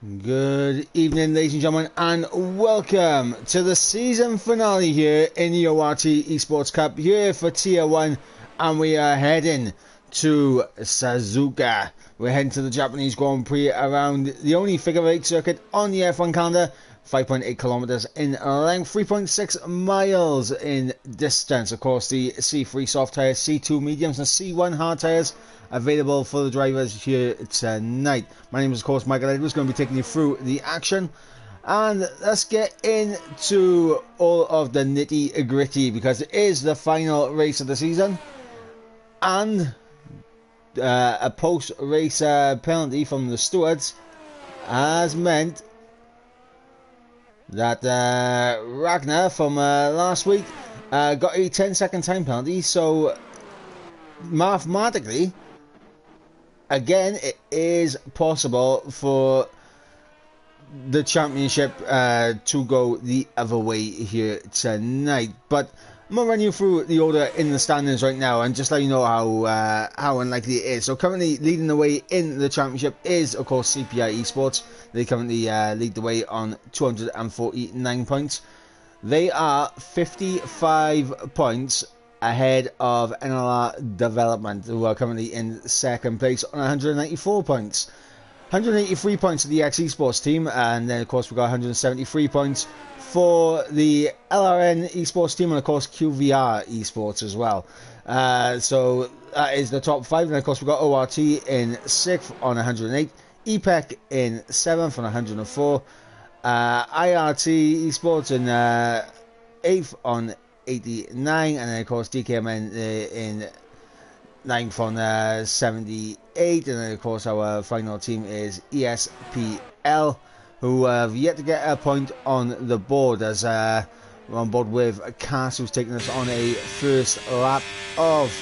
Good evening, ladies and gentlemen, and welcome to the season finale here in the ORT Esports Cup here for Tier 1, and we are heading to Suzuka. We're heading to the Japanese Grand Prix around the only figure 8 circuit on the F1 calendar, 5.8 kilometers in length, 3.6 miles in distance. Of course, the C3 soft tires, C2 mediums, and C1 hard tires available for the drivers here tonight. My name is, of course, Michael Edwards, going to be taking you through the action. And let's get into all of the nitty gritty, because it is the final race of the season. And a post-race penalty from the stewards has meant that Ragnar from last week got a 10-second time penalty. So mathematically, again, it is possible for the championship to go the other way here tonight. But I'm going to run you through the order in the standings right now and just let you know how unlikely it is. So currently leading the way in the championship is, of course, CPI Esports. They currently lead the way on 249 points. They are 55 points ahead of NLR Development, who are currently in second place on 194 points. 183 points to the X Esports team, and then of course we've got 173 points for the LRN Esports team, and of course QVR Esports as well. So that is the top 5, and of course we've got ORT in 6th on 108, EPEC in 7th on 104, IRT Esports in 8th on 89, and then of course DKMN in 9th on 78, and then of course our final team is ESPL, who have yet to get a point on the board, as we're on board with Cass, who's taking us on a first lap of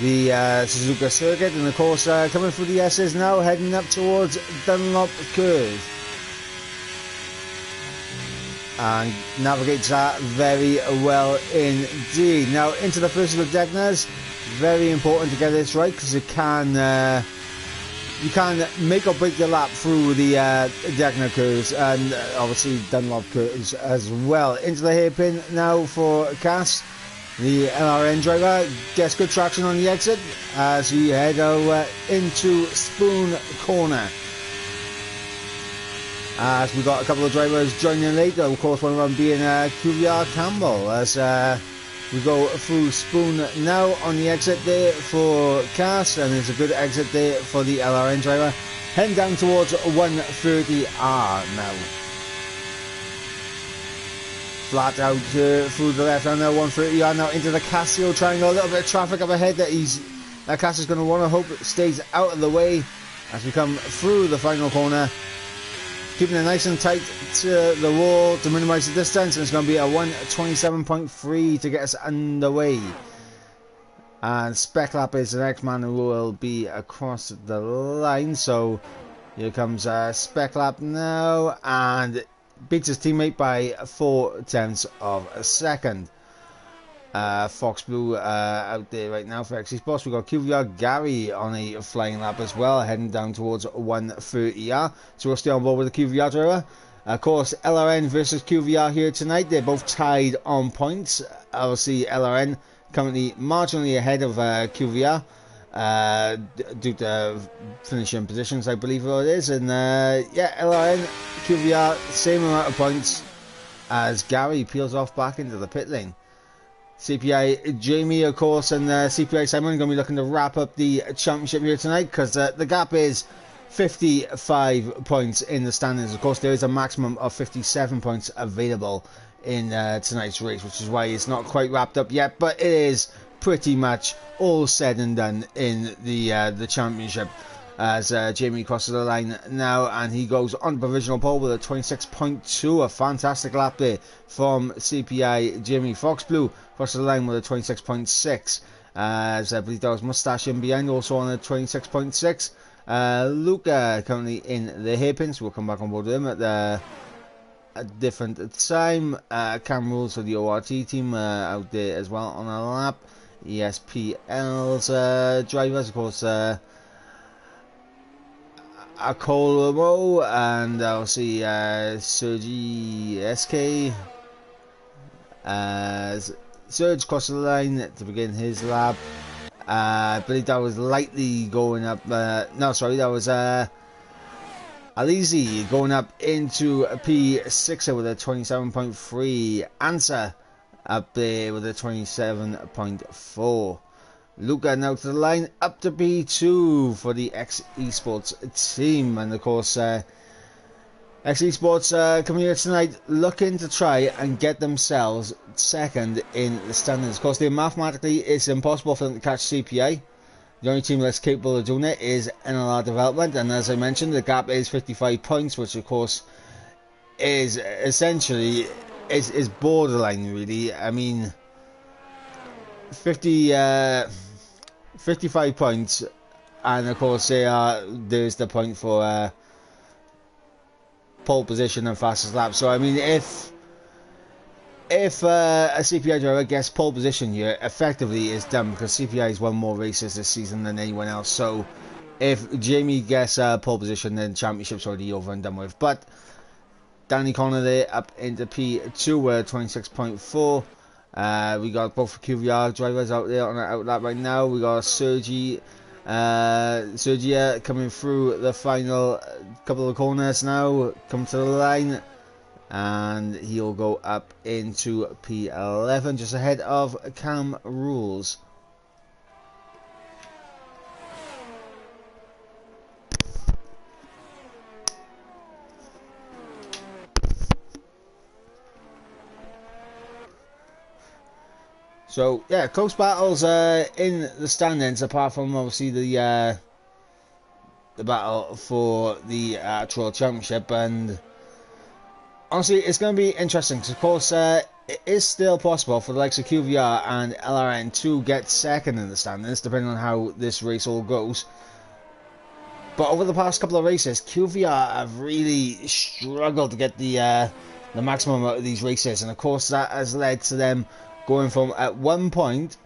the Suzuka circuit, and of course coming through the S's now, heading up towards Dunlop Curve, and navigates that very well indeed. Now into the first of the Degners. Very important to get this right, because you can make or break your lap through the Degner curves, and obviously Dunlop curves as well. Into the hairpin now for Cass, the LRN driver. Gets good traction on the exit as we head over into Spoon Corner. As we got a couple of drivers joining later, of course one of them being QVR Campbell, as we go through Spoon now on the exit there for Cass, and it's a good exit there for the LRN driver. Heading down towards 130R now. Flat out through the left hand now, 130R now into the Casio triangle. A little bit of traffic up ahead that Cass is going to want to hope it stays out of the way as we come through the final corner. Keeping it nice and tight to the wall to minimise the distance, and it's going to be a 1:27.3 to get us underway. And Spec Lap is the next man who will be across the line. So here comes Spec Lap now, and beats his teammate by 0.4 of a second. Fox Blue out there right now for X Esports. We've got QVR Gary on a flying lap as well, heading down towards 130R. So we'll stay on board with the QVR driver. Of course, LRN versus QVR here tonight. They're both tied on points. Obviously, LRN currently marginally ahead of QVR due to finishing positions, I believe it is. And yeah, LRN, QVR, same amount of points as Gary peels off back into the pit lane. CPI Jamie, of course, and CPI Simon are going to be looking to wrap up the championship here tonight, because the gap is 55 points in the standings. Of course, there is a maximum of 57 points available in tonight's race, which is why it's not quite wrapped up yet, but it is pretty much all said and done in the championship, as Jamie crosses the line now, and he goes on provisional pole with a 26.2, a fantastic lap there from CPI Jamie. Fox Blue crosses the line with a 26.6, as I believe that was Mustache in behind, also on a 26.6. Luca currently in the hairpins. We'll come back on board with him at a different time. Cam Rules for the ORT team out there as well on a lap. ESPL's drivers, of course, Akolomo, and I'll see Sergi SK. Serge crossed the line to begin his lap. I believe that was lightly going up. No, sorry, that was Alizi going up into P6 with a 27.3. Answer up there with a 27.4. Luca now to the line, up to P2 for the ORT Esports team. And of course, ORT Esports coming here tonight looking to try and get themselves second in the standings. Of course, mathematically it's impossible for them to catch CPI. The only team that's capable of doing it is NLR Development, and as I mentioned, the gap is 55 points, which of course is essentially is borderline, really. I mean, 55 points, and of course there's the point for pole position and fastest lap. So I mean, if a CPI driver gets pole position here, effectively is done, because CPI has won more races this season than anyone else. So if Jamie gets pole position, then championship's already over and done with. But Danny Connor there up into P2 with 26.4. We got both QVR drivers out there on our outlap right now. We got Sergia coming through the final couple of corners now, come to the line, and he'll go up into P11, just ahead of Cam Rules. So yeah, close battles in the standings, apart from obviously the battle for the actual championship. And honestly, it's going to be interesting, because of course it is still possible for the likes of QVR and LRN to get second in the standings, depending on how this race all goes. But over the past couple of races, QVR have really struggled to get the maximum out of these races, and of course that has led to them going from, at one point,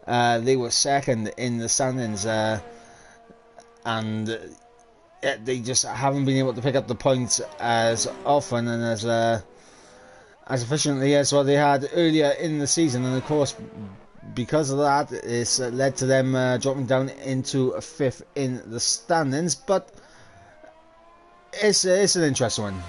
they were second in the standings, and they just haven't been able to pick up the points as often and as efficiently as what they had earlier in the season. And of course, because of that, it's led to them dropping down into 5th in the standings. But it's an interesting one.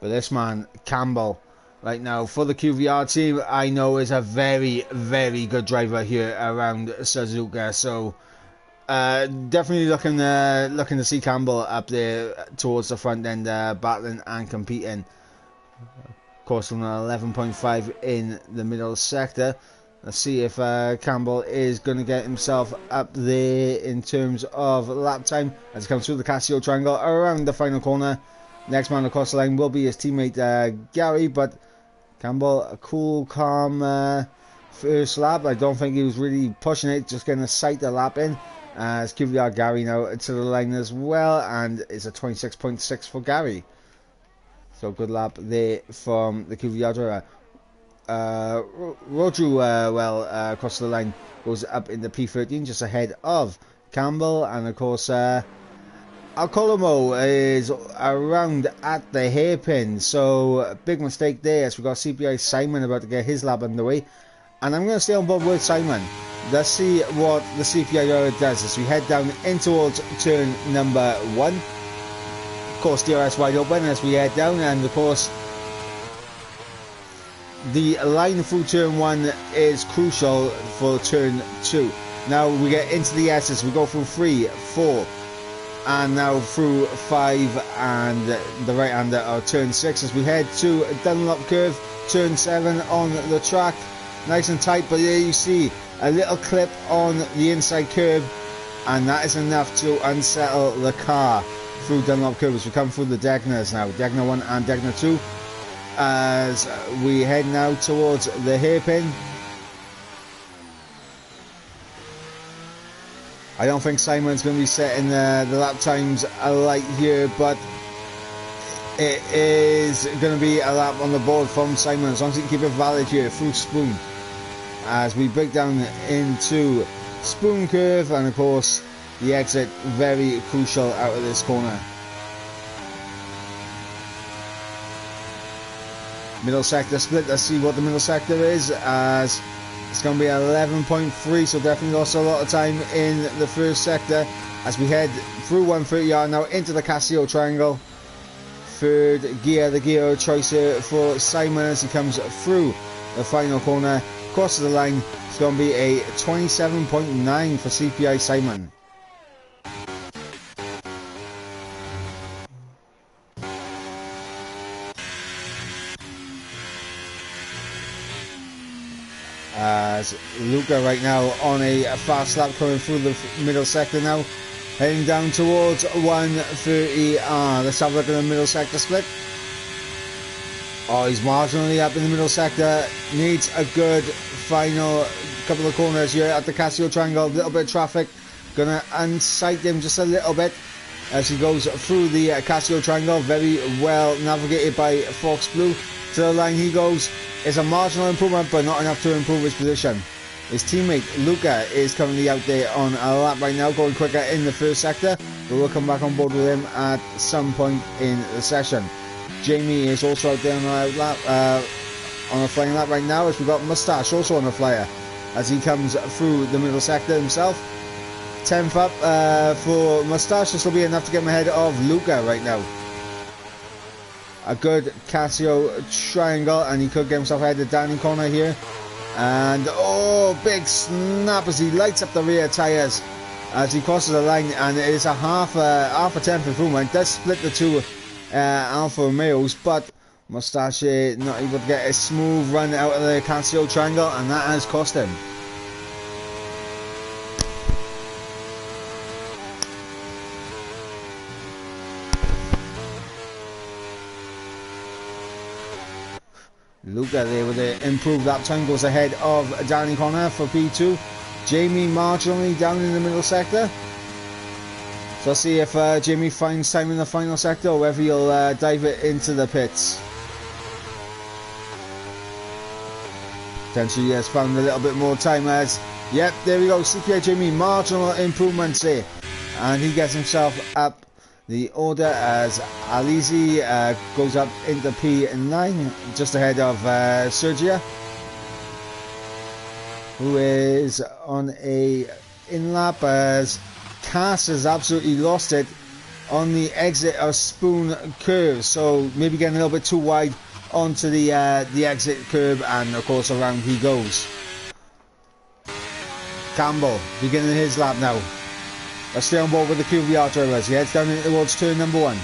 But this man, Campbell, right now, for the QVR team, I know is a very, very good driver here around Suzuka. So, definitely looking to see Campbell up there towards the front end, battling and competing. Of course, from 11.5 in the middle sector. Let's see if Campbell is going to get himself up there in terms of lap time as he comes through the Casio triangle around the final corner. Next man across the line will be his teammate Gary, but Campbell, a cool, calm first lap. I don't think he was really pushing it, just getting a sight a lap in. As QVR Gary now to the line as well, and it's a 26.6 for Gary. So good lap there from the QVR driver. Rodru, across the line, goes up in the P13, just ahead of Campbell, and of course Alcolomo is around at the hairpin, so big mistake there, as we got CPI Simon about to get his lap underway. And I'm going to stay on board with Simon. Let's see what the CPI driver does as we head down in towards turn number 1. Of course, DRS wide open as we head down, and of course the line through turn 1 is crucial for turn 2. Now we get into the S's, we go through 3, 4, and now through 5 and the right hander of turn 6 as we head to Dunlop curve, turn 7 on the track. Nice and tight, but there you see a little clip on the inside curb, and that is enough to unsettle the car through Dunlop curve as we come through the Degners now, Degner 1 and Degner 2, as we head now towards the hairpin. I don't think Simon's going to be setting the lap times alight here, but it is going to be a lap on the board from Simon, as long as he can keep it valid here through Spoon. as we break down into Spoon Curve, and of course the exit very crucial out of this corner. Middle sector split. Let's see what the middle sector is, as it's going to be 11.3, so definitely lost a lot of time in the first sector as we head through 130 yard now into the Casio triangle. Third gear, the gear of choice here for Simon as he comes through the final corner, crosses the line. It's going to be a 27.9 for CPI Simon. As Luca right now on a fast lap coming through the middle sector now, heading down towards 130R. Let's have a look at the middle sector split. Oh, he's marginally up in the middle sector. Needs a good final couple of corners here at the Casio triangle. A little bit of traffic. Gonna unsight him just a little bit as he goes through the Casio triangle. Very well navigated by Fox Blue. To the line he goes. It's a marginal improvement, but not enough to improve his position. His teammate Luca is currently out there on a lap right now, going quicker in the first sector, but we'll come back on board with him at some point in the session. Jamie is also out there on a lap, on a flying lap right now, as we've got Moustache also on a flyer as he comes through the middle sector himself. 10th up for Moustache. This will be enough to get him ahead of Luca right now. A good Casio triangle, and he could get himself ahead of Danny Corner here. And oh, big snap as he lights up the rear tyres as he crosses the line, and it is a half a tenth improvement. Does split the two Alfa Romeos, but Moustache not able to get a smooth run out of the Casio triangle, and that has cost him. Luca there with the improved lap time goes ahead of Danny Connor for P2. Jamie marginally down in the middle sector. So let's see if Jamie finds time in the final sector or whether he'll dive it into the pits. Potentially he has found a little bit more time as, yep, there we go, CPI Jamie, marginal improvements here. And he gets himself up the order as Alizi goes up into P9, just ahead of Sergia, who is on a in-lap as Cass has absolutely lost it on the exit of Spoon Curve, so maybe getting a little bit too wide onto the exit curve, and of course around he goes. Campbell beginning his lap now. Let's stay on board with the QVR drivers. He heads down towards turn number 1.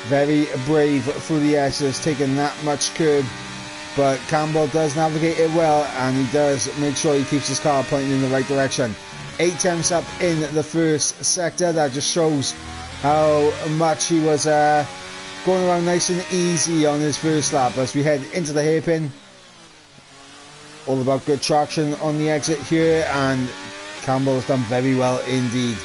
Very brave through the S's, taking that much curb, but Campbell does navigate it well, and he does make sure he keeps his car pointing in the right direction. 8 tenths up in the first sector. That just shows how much he was going around nice and easy on his first lap as we head into the hairpin. All about good traction on the exit here, and Campbell has done very well indeed.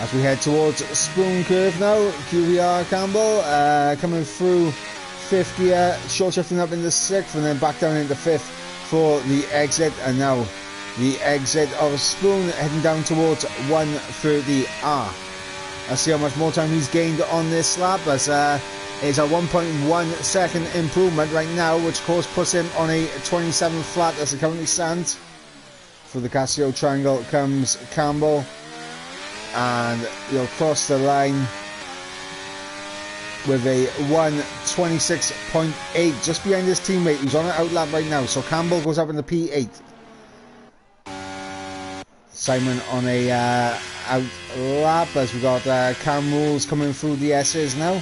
As we head towards Spoon Curve now, QVR Campbell coming through 5th gear, short shifting up into 6th, and then back down into 5th for the exit, and now the exit of Spoon heading down towards 130R. Let's see how much more time he's gained on this lap, as it's a 1.1 second improvement right now, which of course puts him on a 27 flat as it currently stands. For the Casio triangle comes Campbell, and he'll cross the line with a 1:26.8, just behind his teammate who's on an outlap right now. So Campbell goes up into P8. Simon on a out lap as we got Cam Rules coming through the S's now.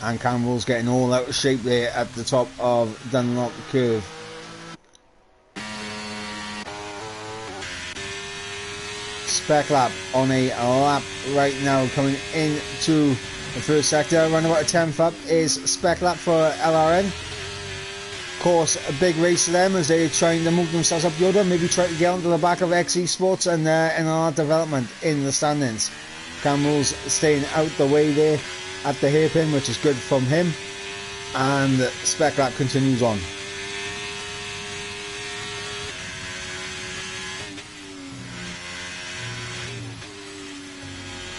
And Cam Rules getting all out of shape there at the top of Dunlop Curve. Spec Lap on a lap right now, coming into the first sector. Around about a 10th up is Spec Lap for LRN. Of course, a big race for them as they're trying to move themselves up the order, maybe try to get onto the back of ORT Esports and NLR Development in the standings. Cam Rules staying out the way there at the hairpin, which is good from him, and Spec Lap continues on.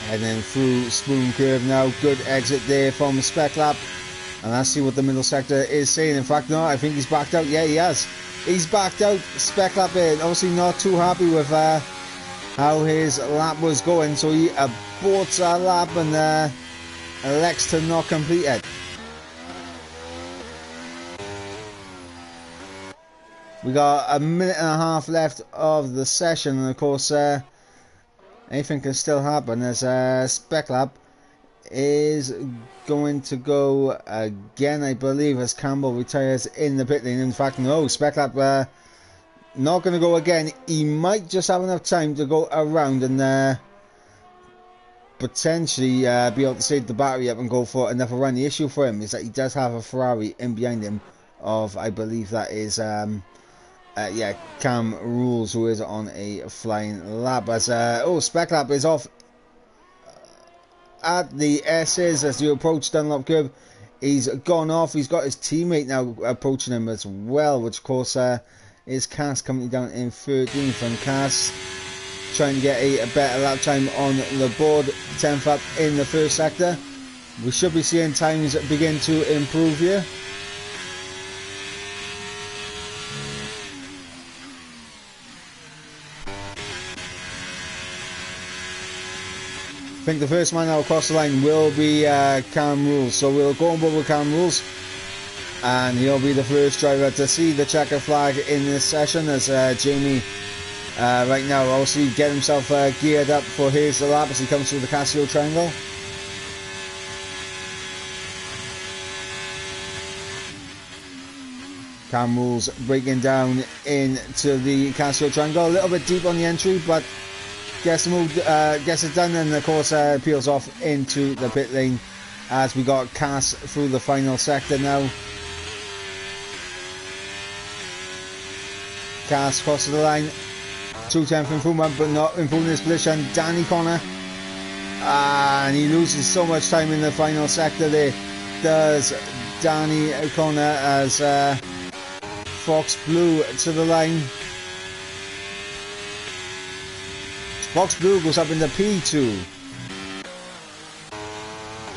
Heading through Spoon Curve now, good exit there from Spec Lap. And let's see what the middle sector is saying. In fact, no, I think he's backed out. Yeah, he has. He's backed out. Spec Lap obviously not too happy with how his lap was going. So he aborts that lap and elects to not complete it. We got a minute and a half left of the session. And of course, anything can still happen as Spec Lap is going to go again, I believe, as Campbell retires in the pit lane. In fact, no, Spec Lap not going to go again. He might just have enough time to go around and potentially be able to save the battery up and go for another run. The issue for him is that he does have a Ferrari in behind him of, I believe that is Cam Rules, who is on a flying lap as Spec Lap is off at the S's as you approach Dunlop Curve. He's gone off. He's got his teammate now approaching him as well, which of course is Cass coming down in 13th, and Cass trying to get a better lap time on the board. 10th up in the first sector. We should be seeing times begin to improve here. I think the first man out across the line will be Cam Rules, so we'll go on board with Cam Rules, and he'll be the first driver to see the checker flag in this session as Jamie right now obviously get himself geared up for his lap as he comes through the Casio Triangle. Cam Rules breaking down into the Casio Triangle, a little bit deep on the entry, but gets it done, and of course peels off into the pit lane as we got Cass through the final sector now. Cass crosses the line, 2/10 improvement, but not improving his position. Danny Connor, and he loses so much time in the final sector there, does Danny Connor, as Fox Blue to the line. Fox Blue goes up in the P2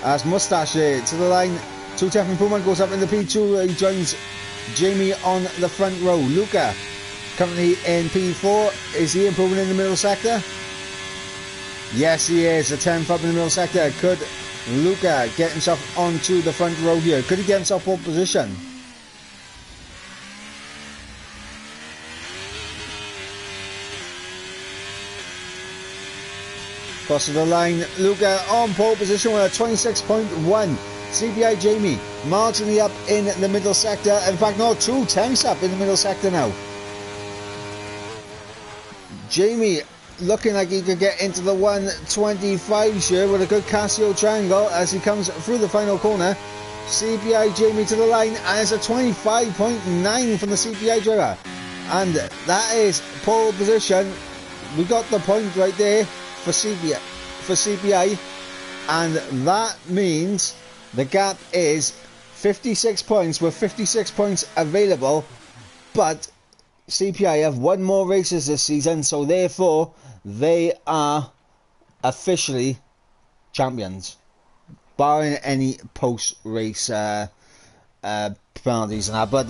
as Mustache to the line. 2/10 improvement goes up in the P2. He joins Jamie on the front row. Luca currently in P4. Is he improving in the middle sector? Yes, he is. A 10th up in the middle sector. Could Luca get himself onto the front row here? Could he get himself pole position? Cross to the line, Luca on pole position with a 26.1. CPI Jamie marginally up in the middle sector. In fact, no, 2/10 up in the middle sector now. Jamie looking like he could get into the 125 here with a good Casio Triangle as he comes through the final corner. CPI Jamie to the line, and it's a 25.9 from the CPI driver. And that is pole position. We got the point right there for CPI, and that means the gap is 56 points, with 56 points available, but CPI have won more races this season, so therefore they are officially champions, barring any post-race penalties and that. But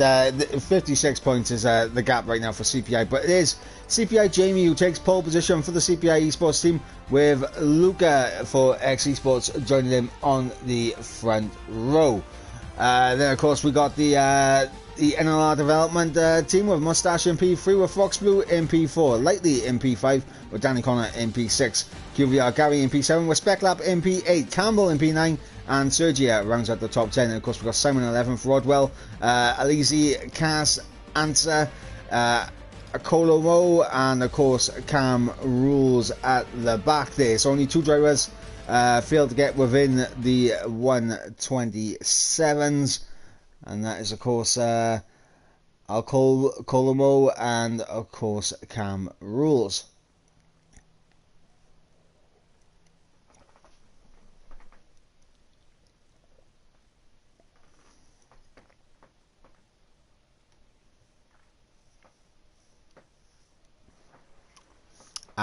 56 points is the gap right now for CPI. But it is CPI Jamie who takes pole position for the CPI Esports team, with Luca for ORT Esports joining him on the front row. Then of course we got the NLR development team with Mustache in P3, with Fox Blue in P4, Lightly in P5, with Danny Connor in P6, QVR Gary in P7, with Spec Lap in P8, Campbell in P9, and Sergia rounds out the top 10. And of course we've got Simon 11th, Rodwell, Alizi, Cass, Answer, Colomo and of course Cam Rules at the back there. So only 2 drivers failed to get within the 127s, and that is of course Colomo and of course Cam Rules.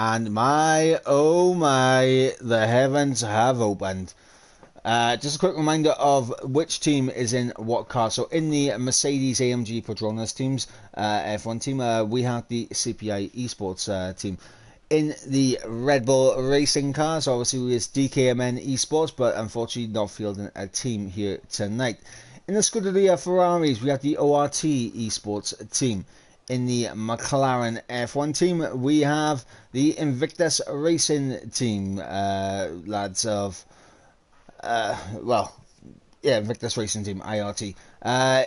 And my, oh my, the heavens have opened. Just a quick reminder of which team is in what car. So in the Mercedes AMG Petronas teams, F1 team, we have the CPI Esports team. In the Red Bull racing cars, obviously it's DKMN Esports, but unfortunately not fielding a team here tonight. In the Scuderia Ferraris, we have the ORT Esports team. In the McLaren F1 team, we have the Invictus Racing team, lads of, Invictus Racing team, IRT.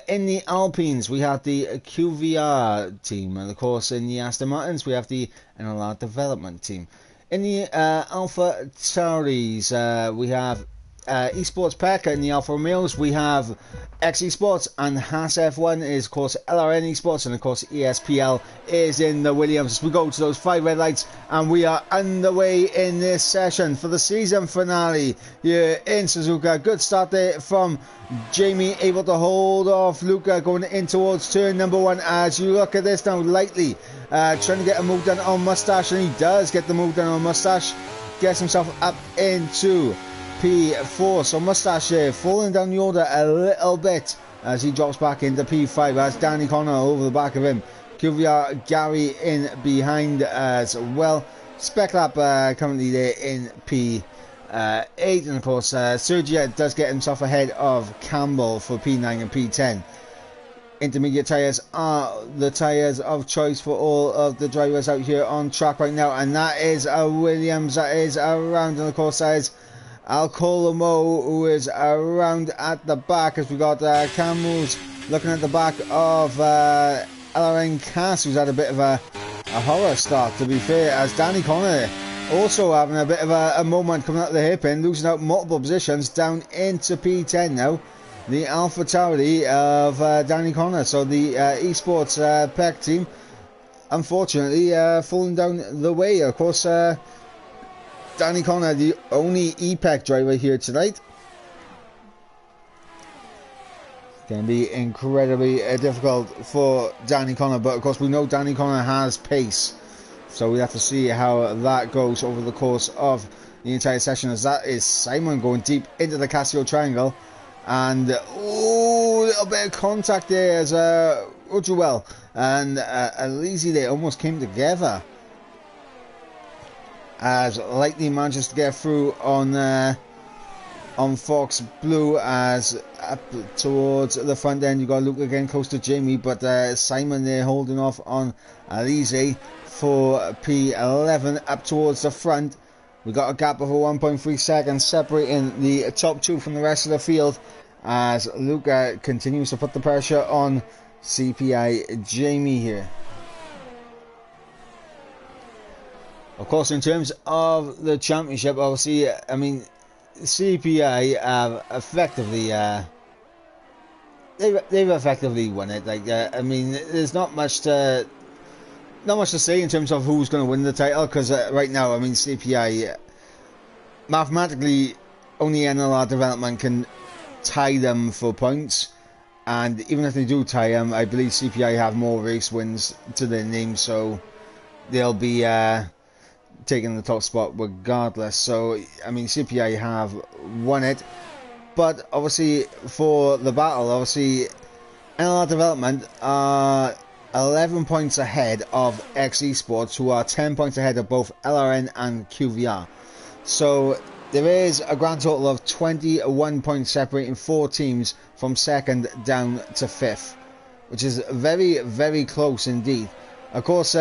In the Alpines, we have the QVR team, and of course in the Aston Martins, we have the NLR Development team. In the Alpha Tauris, we have Esports Pekka. In the Alfa Romeos, we have X Esports, and Haas F1 is of course LRN Esports, and of course ESPL is in the Williams. As we go to those 5 red lights, and we are underway in this session for the season finale here in Suzuka. Good start there from Jamie, able to hold off Luca going in towards turn number 1. As you look at this now, lightly trying to get a move done on Mustache, and he does get the move done on Mustache, gets himself up into P4. So Mustache falling down the order a little bit as he drops back into P5 as Danny Connor over the back of him. QVR Gary in behind as well. Spec Lab currently there in P8, and of course Sergio does get himself ahead of Campbell for P9 and P10. Intermediate tyres are the tyres of choice for all of the drivers out here on track right now, and that is a Williams that is around, and of course that is Al Colomo, who is around at the back, as we got Camus looking at the back of LRN Cass, who's had a bit of a horror start, to be fair, as Danny Connor also having a bit of a moment coming out of the hairpin, losing out multiple positions down into P10 now. The Alpha Tauri of Danny Connor. So the Esports PEC team, unfortunately, falling down the way. Of course, Danny Connor, the only EPEC driver here tonight. Going to be incredibly difficult for Danny Connor, but of course we know Danny Connor has pace, so we have to see how that goes over the course of the entire session, as that is Simon going deep into the Casio triangle, and a little bit of contact there as Udruel and Alizi there almost came together, as Lightning manages to get through on Fox Blue, as up towards the front end you got Luke again close to Jamie, but Simon there holding off on Alize for P11. Up towards the front we got a gap of 1.3 seconds separating the top two from the rest of the field, as Luca continues to put the pressure on CPI Jamie here. Of course, in terms of the championship, obviously, I mean, CPI have effectively they've effectively won it. Like, I mean, there's not much to say in terms of who's going to win the title, because right now, I mean, CPI mathematically only NLR Development can tie them for points, and even if they do tie them, I believe CPI have more race wins to their name, so they'll be taking the top spot regardless. So I mean, CPI have won it, but obviously for the battle, obviously NLR Development are 11 points ahead of X Esports, who are 10 points ahead of both LRN and QVR. So there is a grand total of 21 points separating four teams from second down to fifth, which is very, very close indeed. Of course,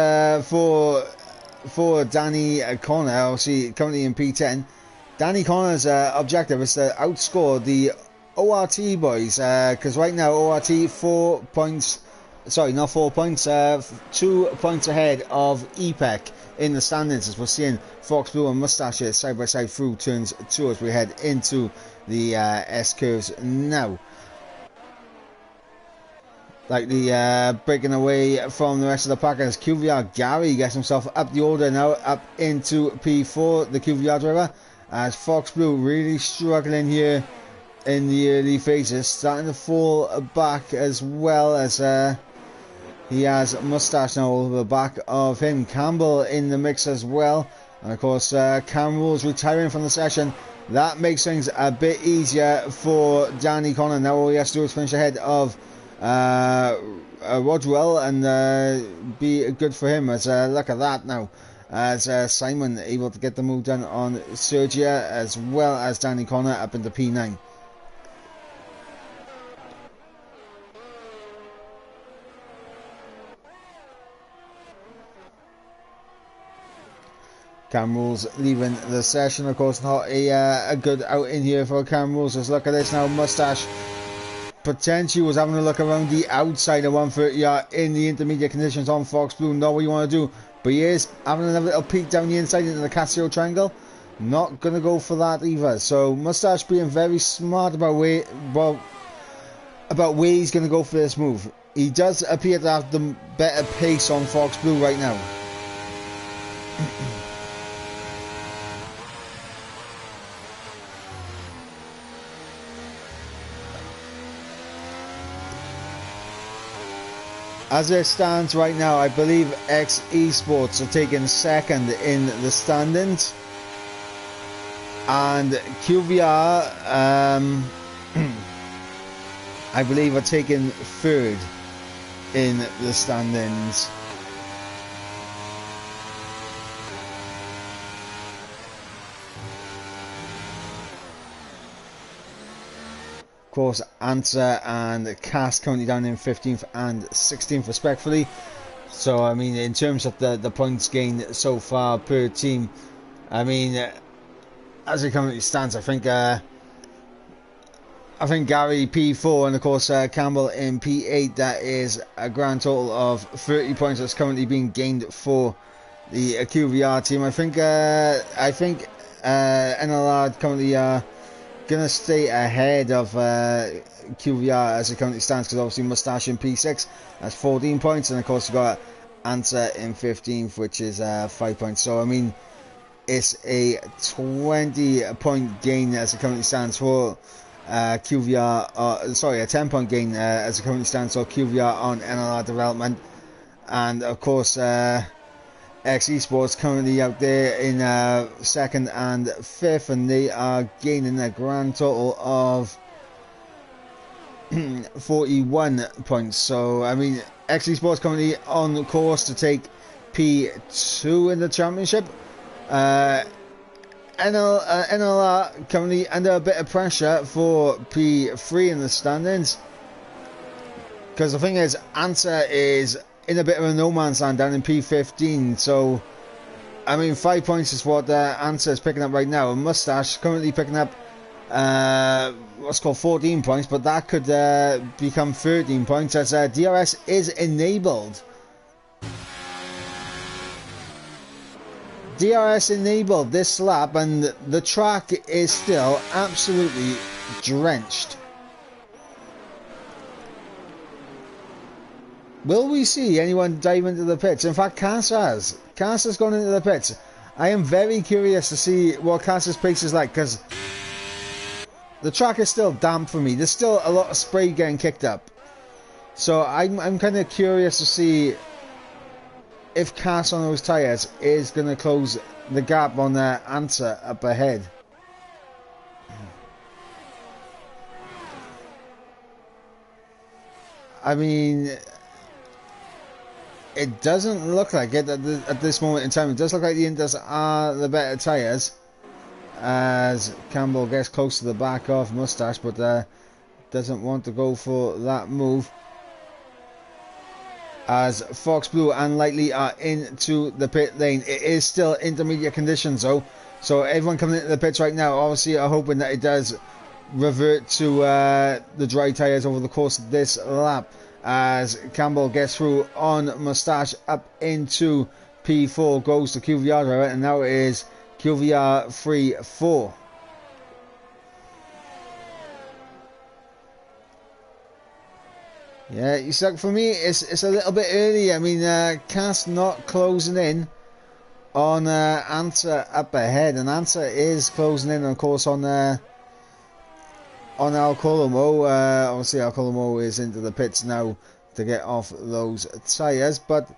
for Danny Connor, obviously currently in P10, Danny Connor's objective is to outscore the ORT boys, because right now ORT 4 points sorry, not 4 points, 2 points ahead of EPEC in the standings, as we're seeing Fox Blue and Moustache side by side through turns 2 as we head into the S-curves now. Like the breaking away from the rest of the pack as QVR Gary gets himself up the order now, up into P4, the QVR driver, as Fox Blue really struggling here in the early phases, starting to fall back, as well as he has Moustache now over the back of him. Campbell in the mix as well, and of course Cam Rules retiring from the session. That makes things a bit easier for Danny Connor. Now all he has to do is finish ahead of Rodwell and be good for him, as look at that now, as Simon able to get the move done on Sergia, as well as Danny Connor up into P9. Cam Rules leaving the session. Of course, not a good out in here for Cam Rules. Let's look at this now. Moustache potentially was having a look around the outside of 130 in the intermediate conditions on Fox Blue. Not what you want to do, but he is having another little peek down the inside into the Casio triangle. Not going to go for that either. So Moustache being very smart about where he's going to go for this move. He does appear to have the better pace on Fox Blue right now. As it stands right now, I believe ORT Esports are taking second in the standings, and QVR, I believe, are taking third in the standings. Of course, Answer and Cast currently down in 15th and 16th respectively. So I mean, in terms of the points gained so far per team, I mean, as it currently stands, I think Gary P4 and of course Campbell in P8. That is a grand total of 30 points that's currently being gained for the QVR team. I think NLR currently gonna stay ahead of QVR as it currently stands, because obviously Moustache in P6 that's 14 points, and of course you've got Answer in 15th, which is 5 points. So I mean, it's a 20-point gain as it currently stands for QVR. Sorry, a 10-point gain as it currently stands for QVR on NLR development, and of course ORT Esports currently out there in 2nd and 5th, and they are gaining a grand total of 41 points. So I mean, ORT Esports currently on course to take P2 in the championship. NLR currently under a bit of pressure for P3 in the standings, because the thing is, Answer is in a bit of a no man's land down in P15. So I mean, 5 points is what Answer is picking up right now, and Moustache currently picking up what's called 14 points, but that could become 13 points as DRS is enabled. DRS enabled this lap, and the track is still absolutely drenched. Will we see anyone dive into the pits? In fact, Cass has gone into the pits. I am very curious to see what Cass's pace is like, because the track is still damp for me. There's still a lot of spray getting kicked up. So I'm kind of curious to see if Cass on those tyres is going to close the gap on their Answer up ahead. I mean, it doesn't look like it at this moment in time. It does look like the Inters are the better tyres, as Campbell gets close to the back of Moustache, but doesn't want to go for that move, as Fox Blue and Lightly are into the pit lane. It is still intermediate conditions though, so everyone coming into the pits right now obviously are hoping that it does revert to the dry tyres over the course of this lap, as Campbell gets through on Moustache up into P4, goes to QVR driver, and now it is QVR 3-4. Yeah, you suck. For me, it's a little bit early. I mean, Cass not closing in on Answer up ahead, and Answer is closing in, of course, on Alcolomo. Obviously, Alcolomo is into the pits now to get off those tyres, but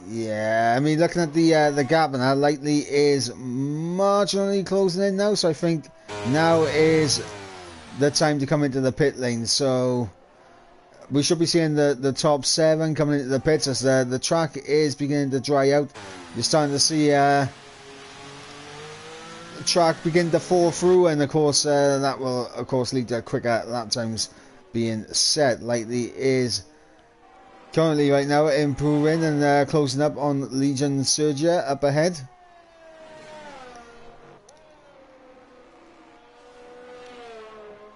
yeah, I mean, looking at the gap now, Lightly is marginally closing in now, so I think now is the time to come into the pit lane. So we should be seeing the top 7 coming into the pits as the track is beginning to dry out. You're starting to see the track begin to fall through, and of course that will of course lead to quicker lap times being set. Lightly is currently right now improving and closing up on Legion Sergia up ahead.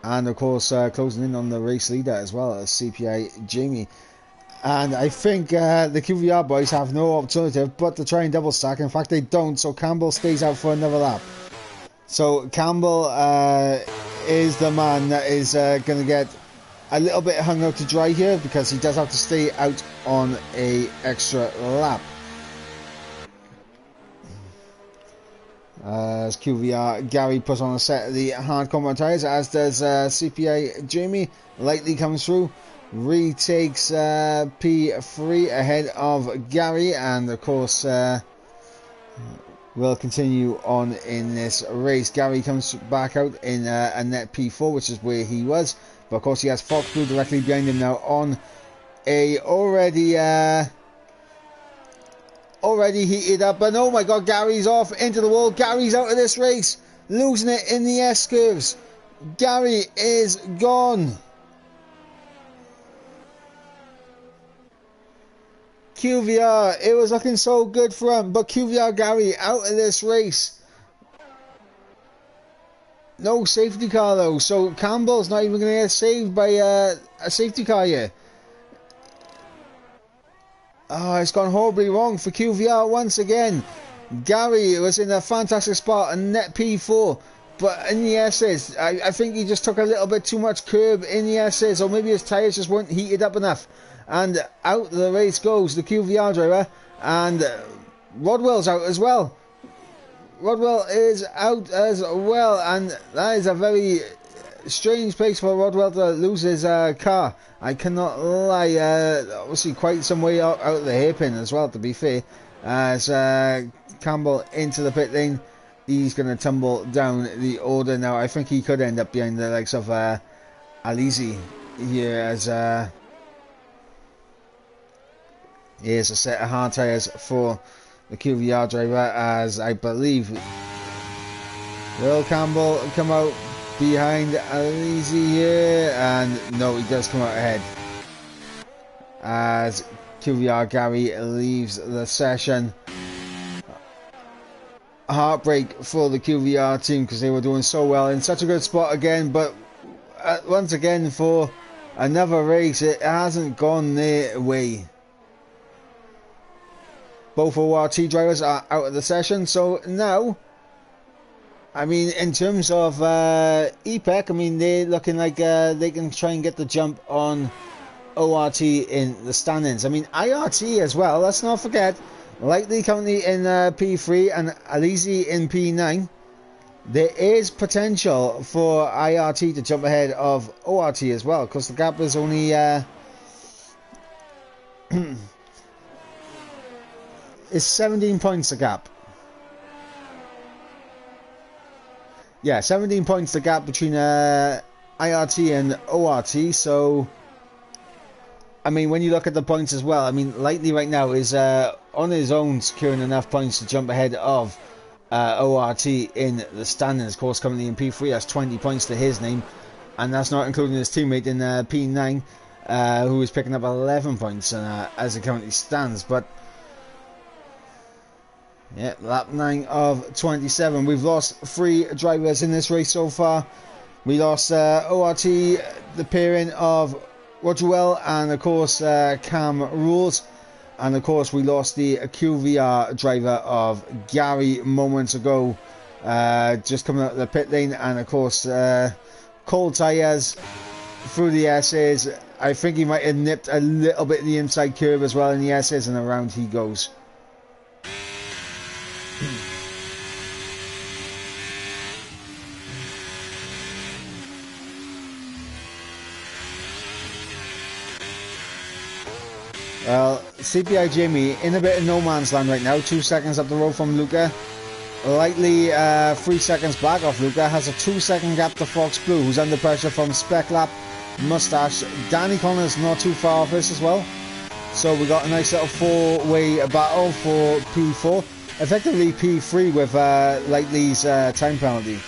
And of course closing in on the race leader as well as CPI Jamie. And I think the QVR boys have no alternative but to try and double stack. In fact, they don't, so Campbell stays out for another lap. So Campbell is the man that is going to get a little bit hung out to dry here, because he does have to stay out on a extra lap. As QVR Gary puts on a set of the hard combat tyres, as does CPI Jamie. Lightly comes through, retakes P3 ahead of Gary, and of course will continue on in this race. Gary comes back out in a net P4, which is where he was. But of course he has Fox Blue directly behind him now on a already heated up. But oh my god, Gary's off into the wall. Gary's out of this race, losing it in the S curves. Gary is gone. QVR, it was looking so good for him, but QVR Gary out of this race. No safety car though, so Campbell's not even going to get saved by a safety car here. Oh, it's gone horribly wrong for QVR once again. Gary was in a fantastic spot, a net P4, but in the S's, I think he just took a little bit too much curb in the S's, or maybe his tyres just weren't heated up enough. And out the race goes the QVR driver, and Rodwell's out as well. Rodwell is out as well, and that is a very strange place for Rodwell to lose his car. I cannot lie, obviously quite some way out of the hairpin as well, to be fair, as Campbell into the pit lane. He's going to tumble down the order now. I think he could end up behind the likes of Alizi here, as here's a set of hard tyres for the QVR driver, as I believe will Campbell come out behind Alizi here, and no, he does come out ahead as QVR Gary leaves the session. Heartbreak for the QVR team, because they were doing so well in such a good spot again, but once again for another race it hasn't gone their way. Both ORT drivers are out of the session, so now, I mean, in terms of EPEC, I mean, they're looking like they can try and get the jump on ORT in the standings. I mean, IRT as well, let's not forget, Lightly currently in P3 and Alizi in P9. There is potential for IRT to jump ahead of ORT as well, because the gap is only is 17 points the gap. Yeah, 17 points the gap between IRT and ORT. So, I mean, when you look at the points as well, I mean, Lightly right now is on his own securing enough points to jump ahead of ORT in the standings. Of course, currently in P3, that's 20 points to his name, and that's not including his teammate in P9, who is picking up 11 points as it currently stands. But Yeah, lap 9 of 27. We've lost 3 drivers in this race so far. We lost ORT, the pairing of Rogerwell, and of course Cam Rules. And of course we lost the QVR driver of Gary moments ago, just coming out of the pit lane. And of course cold tyres through the S's. I think he might have nipped a little bit the inside curve as well in the S's, and around he goes. Well, CPI Jamie in a bit of no man's land right now. 2 seconds up the road from Luca. Lightly 3 seconds back off Luca. Has a 2-second gap to Fox Blue, who's under pressure from Spec Lap, Mustache. Danny Connors not too far off this as well. So we got a nice little 4-way battle for P4. Effectively P3 with Lightly's time penalty.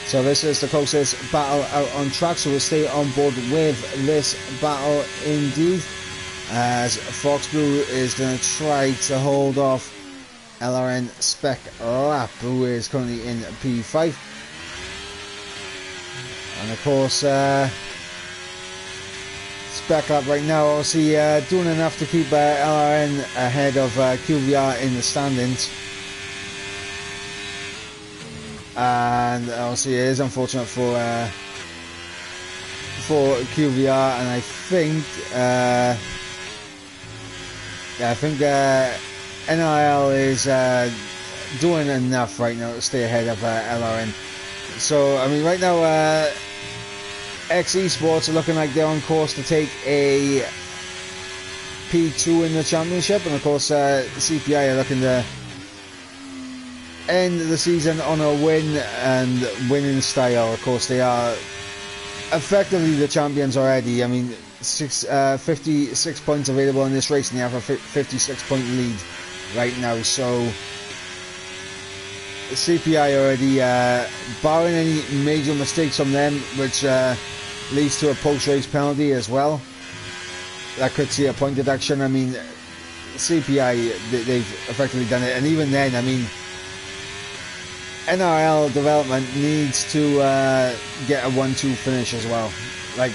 So this is the closest battle out on track, so we'll stay on board with this battle indeed, as Fox Blue is going to try to hold off LRN Spec Lap, who is currently in P5. And of course Spec Lap right now obviously doing enough to keep LRN ahead of QVR in the standings. And obviously it is unfortunate for QVR, and I think NRL is doing enough right now to stay ahead of LRN. So I mean right now ORT Esports are looking like they're on course to take a P2 in the championship, and of course CPI are looking to end the season on a win and winning style. Of course they are effectively the champions already. I mean 56 points available in this race, and they have a 56-point lead right now. So CPI already, barring any major mistakes from them, which leads to a post-race penalty as well, that could see a point deduction. I mean CPI, they've effectively done it, and even then, I mean NRL development needs to get a 1-2 finish as well. Like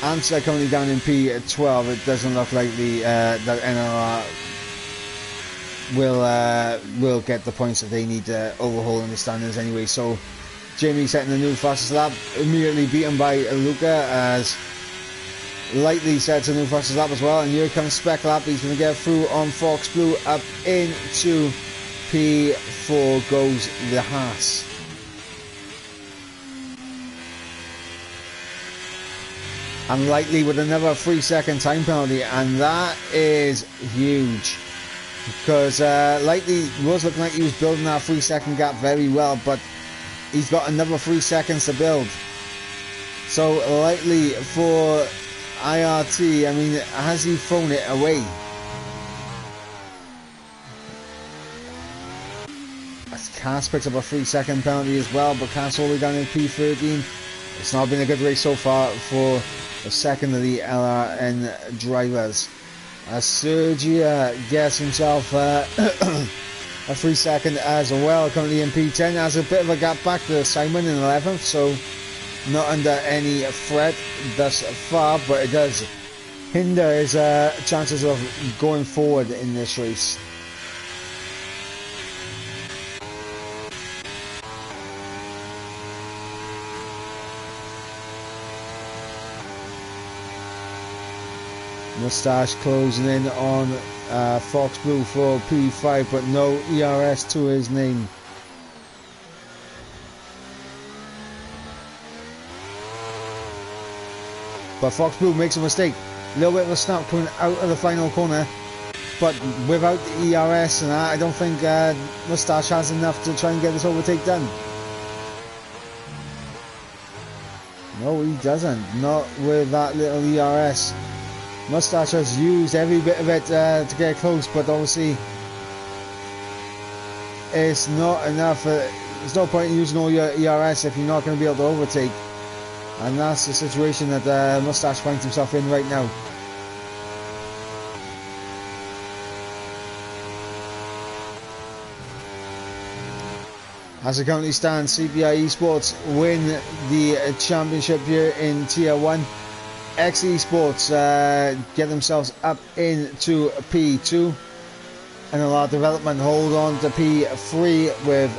Answer currently down in P12, it doesn't look like the that NRL will get the points that they need to overhaul in the standings anyway. So Jamie setting the new fastest lap, immediately beaten by Luca, as Lightly sets a new fastest lap as well. And here comes Spec Lap, he's going to get through on Fox Blue. Up into P4 goes the Haas. And Lightly with another 3-second time penalty, and that is huge, because Lightly was looking like he was building that 3-second gap very well, but he's got another 3 seconds to build. So Lightly for IRT, I mean, has he thrown it away? As Cass picks up a 3-second penalty as well, but Cass all the way down in P13. It's not been a good race so far for the second of the LRN drivers. As Sergio gets himself a 3-second as well, currently in P10, has a bit of a gap back to Simon in 11th, so not under any threat thus far, but it does hinder his chances of going forward in this race. Mustache closing in on Fox Blue for P5, but no ERS to his name. But Fox Blue makes a mistake. A little bit of a snap coming out of the final corner, but without the ERS and that, I don't think Mustache has enough to try and get this overtake done. No, he doesn't. Not with that little ERS. Mustache has used every bit of it to get close, but obviously it's not enough. There's no point in using all your ERS if you're not going to be able to overtake. And that's the situation that Mustache finds himself in right now. As it currently stands, CBI Esports win the championship here in Tier 1. X Esports get themselves up into P2. And a lot of development hold on to P3 with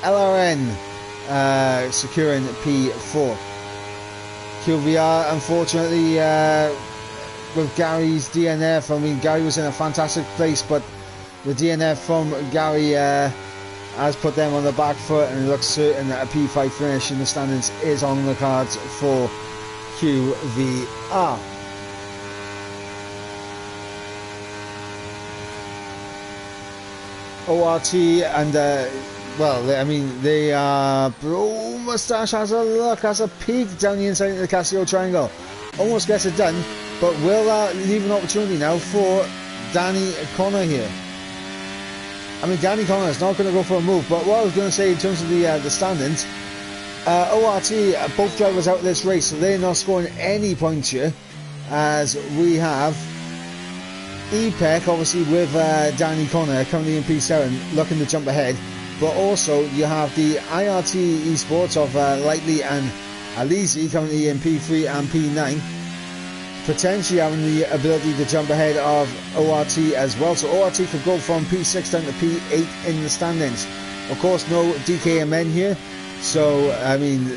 LRN securing P4. QVR, unfortunately, with Gary's DNF, I mean, Gary was in a fantastic place, but the DNF from Gary has put them on the back foot, and it looks certain that a P5 finish in the standings is on the cards for QVR. ORT and well, I mean, they are. Oh, Mustache has a look, has a peek down the inside of the Casio triangle. Almost gets it done, but will that leave an opportunity now for Danny Connor here? I mean, Danny Connor is not going to go for a move, but what I was going to say in terms of the standings, ORT, both drivers out of this race, so they're not scoring any points here, as we have EPEC, obviously, with Danny Connor currently in P7, looking to jump ahead, but also you have the IRT Esports of Lightly and Alizi currently in P3 and P9, potentially having the ability to jump ahead of ORT as well. So ORT could go from P6 down to P8 in the standings. Of course, no DKMN here, so I mean,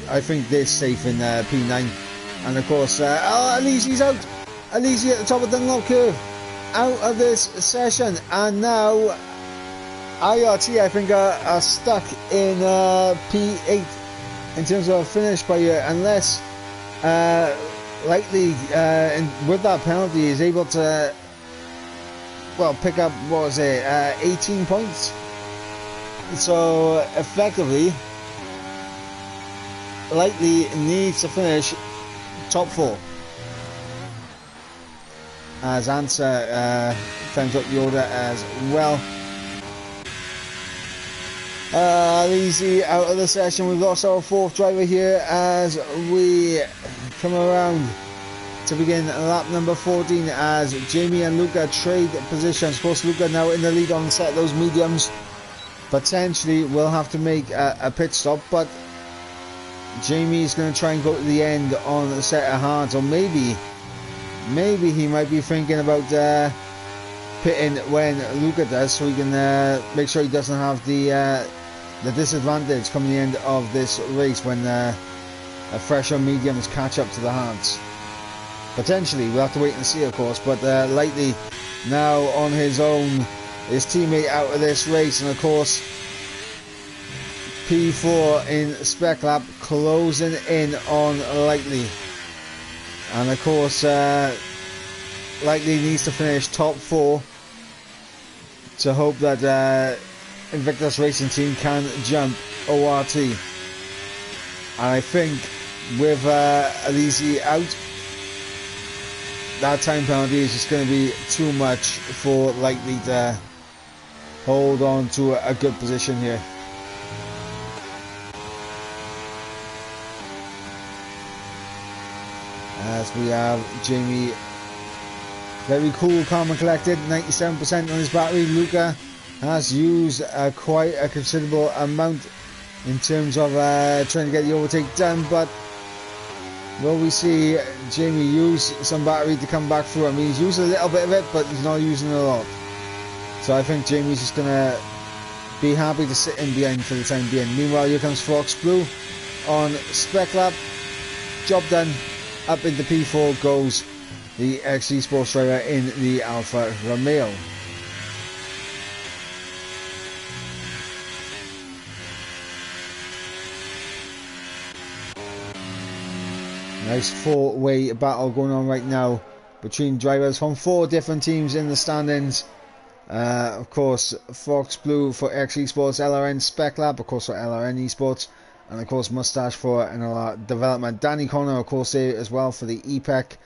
I think they're safe in P9. And of course, Alizi's out. Alizi at the top of the Dunlop curve, out of this session, and now IRT, I think, are stuck in P8 in terms of a finish by unless Likely with that penalty is able to, well, pick up, what was it, 18 points. So effectively Likely needs to finish top 4 as Answer climbs up the order as well. Easy out of the session. We've lost our 4th driver here as we come around to begin lap number 14 as Jamie and Luca trade positions. Of course, Luca now in the lead on the set of those mediums. Potentially will have to make a pit stop, but Jamie is going to try and go to the end on a set of hards, or maybe he might be thinking about pitting when Luca does, so he can make sure he doesn't have the disadvantage coming the end of this race when fresher mediums catch up to the hards. Potentially, we'll have to wait and see, of course, but Lightly now on his own, his teammate out of this race, and of course P4 in Spec Lap closing in on Lightly. And of course Likely needs to finish top 4 to hope that Invictus Racing Team can jump ORT. And I think with Alizi out, that time penalty is just going to be too much for Likely to hold on to a good position here. As we have Jamie very cool, calm and collected, 97% on his battery. Luca has used quite a considerable amount in terms of trying to get the overtake done, but will we see Jamie use some battery to come back through? I mean, he's used a little bit of it, but he's not using a lot. So I think Jamie's just going to be happy to sit in behind for the time being. Meanwhile, here comes Fox Blue on Spec Lap. Job done. Up into P4 goes the X Esports driver in the Alfa Romeo. Nice 4-way battle going on right now between drivers from 4 different teams in the standings. Of course, Fox Blue for X Esports, LRN Spec Lab, of course, for LRN Esports, and of course Mustache for NLR Development. Danny Connor, of course, there as well for the EPEC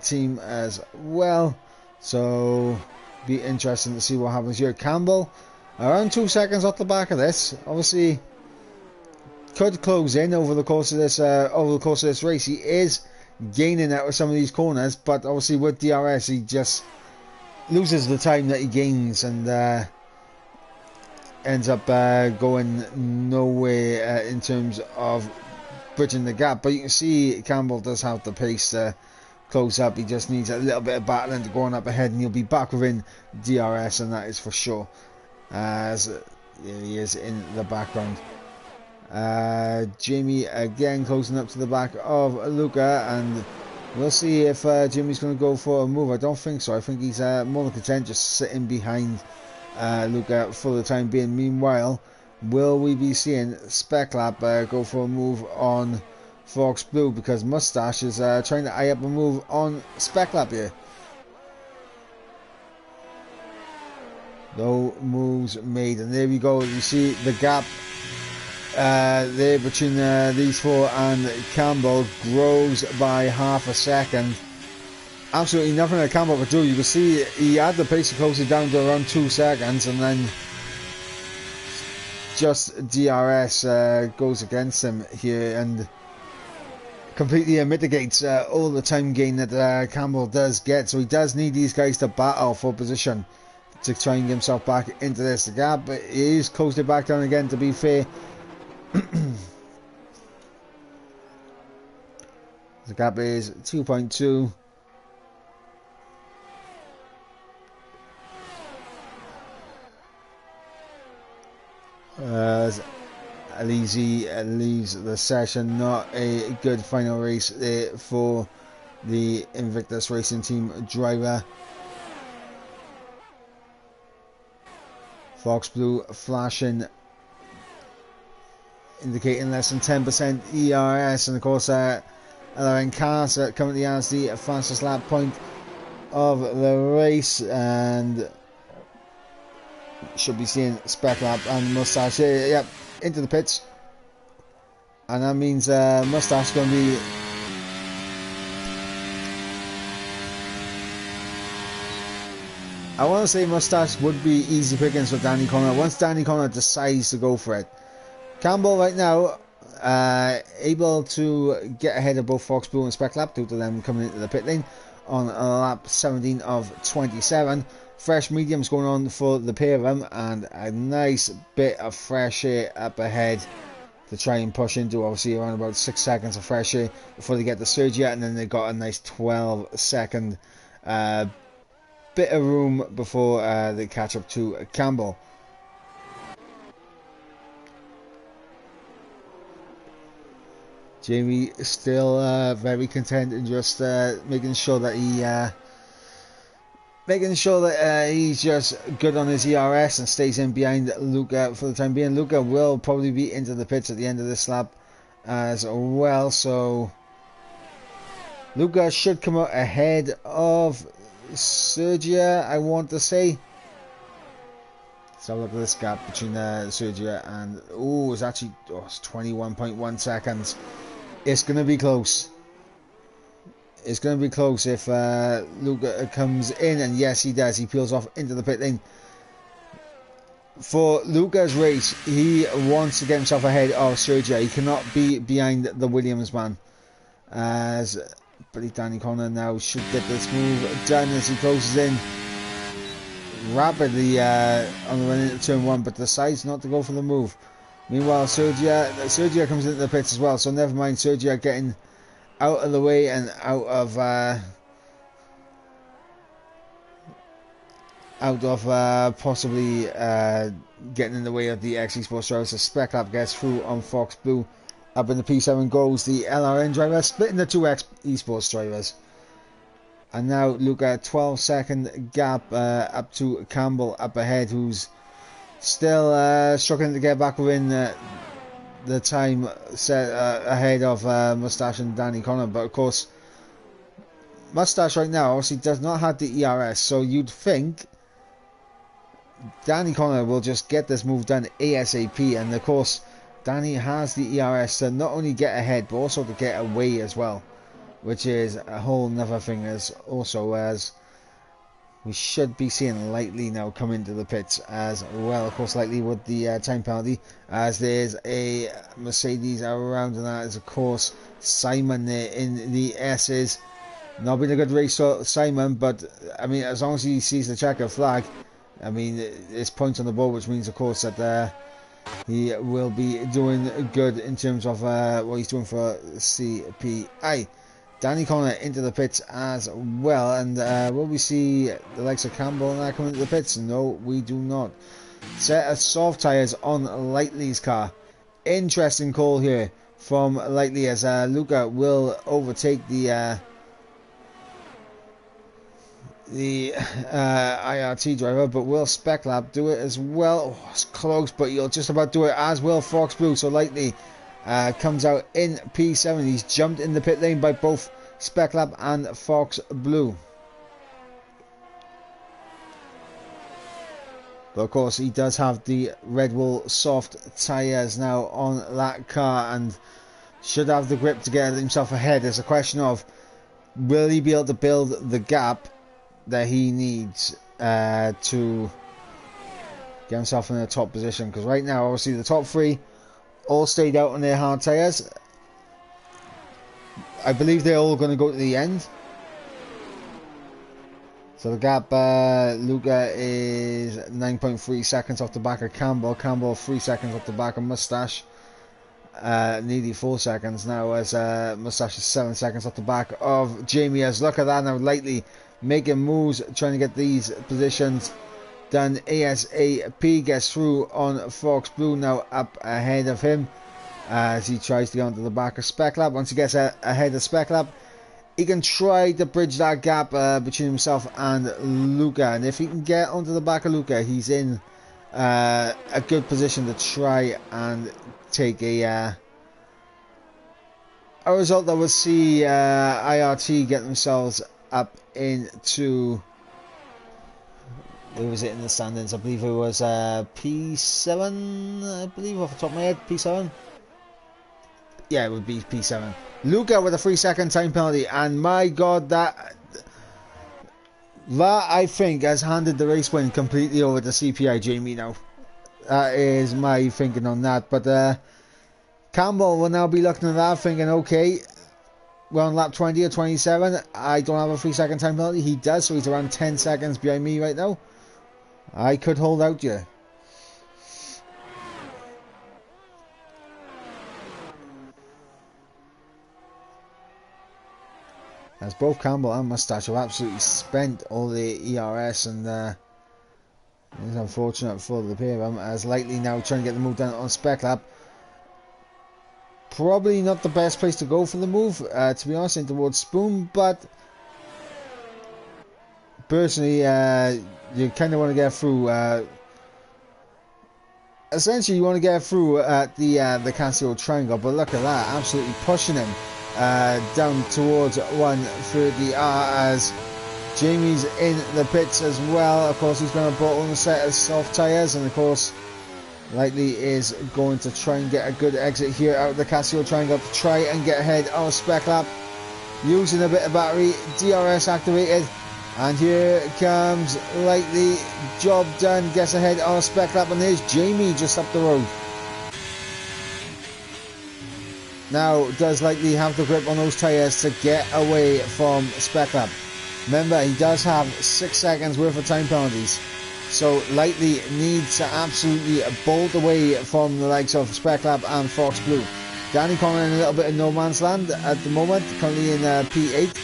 team as well. So be interesting to see what happens here. Campbell around 2 seconds off the back of this. Obviously could close in over the course of this race. He is gaining out of some of these corners, but obviously with DRS he just loses the time that he gains and ends up going nowhere in terms of bridging the gap. But you can see Campbell does have the pace to close up. He just needs a little bit of battling to go on up ahead, and he'll be back within DRS, and that is for sure, as here he is in the background. Jamie again closing up to the back of Luca, and we'll see if Jamie's going to go for a move. I don't think so. I think he's more than content just sitting behind Luca for the time being. Meanwhile, will we be seeing Spec Lab go for a move on Fox Blue, because Mustache is trying to eye up a move on Spec Lab here? No moves made, and there we go. You see the gap there between these four and Campbell grows by half a second. Absolutely nothing that Campbell could do. You can see he had the pace to close it down to around 2 seconds, and then just DRS goes against him here and completely mitigates all the time gain that Campbell does get. So he does need these guys to battle for position to try and get himself back into this. The gap is closed it back down again, to be fair. The gap is 2.2. As Alizi leaves the session. Not a good final race there for the Invictus Racing Team driver. Fox Blue flashing, indicating less than 10% ERS, and of course LRN Cars currently has the fastest lap point of the race, and should be seeing Spec Lab and Mustache here, yep, into the pits, and that means Mustache going to be I want to say Mustache would be easy pickings for Danny Connor once Danny Connor decides to go for it. Campbell right now able to get ahead of both Fox Blue and Spec Lab due to them coming into the pit lane on lap 17 of 27. Fresh mediums going on for the pair of them, and a nice bit of fresh air up ahead to try and push into. Obviously around about 6 seconds of fresh air before they get to Sergio, and then they got a nice 12-second bit of room before they catch up to Campbell. Jamie still very content and just making sure that he's just good on his ERS and stays in behind Luca for the time being. Luca will probably be into the pits at the end of this lap as well, so Luca should come out ahead of Sergio, I want to say. Let's have a look at this gap between Sergio and it's actually it's 21.1 seconds. It's going to be close. It's going to be close if Luca comes in, and yes, he does. He peels off into the pit lane. For Luca's race, he wants to get himself ahead of Sergio. He cannot be behind the Williams man. But Danny Connor now should get this move done as he closes in rapidly on the run into turn 1, but decides not to go for the move. Meanwhile, Sergio comes into the pits as well, so never mind Sergio getting out of the way and out of possibly getting in the way of the ORT Esports driver. So Spec Lab gets through on Fox Blue. Up in the P7 goes the LRN driver, splitting the two ORT Esports drivers. And now Luca, 12-second gap up to Campbell up ahead, who's still struggling to get back within the time set ahead of Mustache and Danny Connor. But of course, Mustache right now obviously does not have the ERS, so you'd think Danny Connor will just get this move done ASAP, and of course Danny has the ERS to not only get ahead but also to get away as well, which is a whole nother thing. As we should be seeing Lightly now come into the pits as well. Of course, Lightly with the time penalty, as there's a Mercedes around, and that is, of course, Simon there in the S's. Not been a good race for Simon, but I mean, as long as he sees the checkered flag, I mean, it's points on the board, which means, of course, that he will be doing good in terms of what he's doing for CPI. Danny Connor into the pits as well, and will we see the likes of Campbell and that come into the pits? No, we do not. Set of soft tyres on Lightly's car. Interesting call here from Lightly, as Luca will overtake the IRT driver, but will Spec Lab do it as well? Oh, it's close, but he'll just about do it, as will Fox Blue. So Lightly comes out in P7. He's jumped in the pit lane by both Spec Lab and Fox Blue. But of course, he does have the Red Bull soft tyres now on that car, and should have the grip to get himself ahead. It's a question of, will he be able to build the gap that he needs to get himself in a top position? Because right now, obviously, the top three all stayed out on their hard tyres. I believe they're all going to go to the end. So the gap, Luca is 9.3 seconds off the back of Campbell. Campbell 3 seconds off the back of Mustache. Nearly 4 seconds now, as Mustache is 7 seconds off the back of Jamie. As look at that now, Lightly making moves, trying to get these positions done ASAP. Gets through on Fox Blue, now up ahead of him as he tries to get onto the back of Spec Lab. Once he gets ahead of Spec Lab, he can try to bridge that gap between himself and Luca, and if he can get onto the back of Luca, he's in a good position to try and take a result that will see IRT get themselves up into, where was it in the standings? I believe it was P7, I believe, off the top of my head. P7? Yeah, it would be P7. Luca with a 3 second time penalty, and my god, that I think has handed the race win completely over to CPI Jamie now. That is my thinking on that. But Campbell will now be looking at that thinking, okay, we're on lap 20 or 27. I don't have a 3 second time penalty. He does, so he's around 10 seconds behind me right now. I could hold out here. As both Campbell and Mustache have absolutely spent all the ERS, and it's unfortunate for the pair of them, as Lightly now trying to get the move down on Spec Lab. Probably not the best place to go for the move, to be honest, in towards Spoon, but personally, you kind of want to get through. Essentially, you want to get through at the Casio Triangle, but look at that, absolutely pushing him down towards 130R, as Jamie's in the pits as well. Of course, he's going to bottle on a set of soft tyres, and of course, Lightly is going to try and get a good exit here out of the Casio Triangle to try and get ahead of Spec Lab, using a bit of battery, DRS activated, and here comes Lightly, job done, gets ahead of Spec Lab, and there's Jamie just up the road. Now, does Lightly have the grip on those tyres to get away from Spec Lab? Remember, he does have 6 seconds worth of time penalties. So Lightly needs to absolutely bolt away from the likes of Spec Lab and Fox Blue. Danny Connor in a little bit of no man's land at the moment, currently in P8.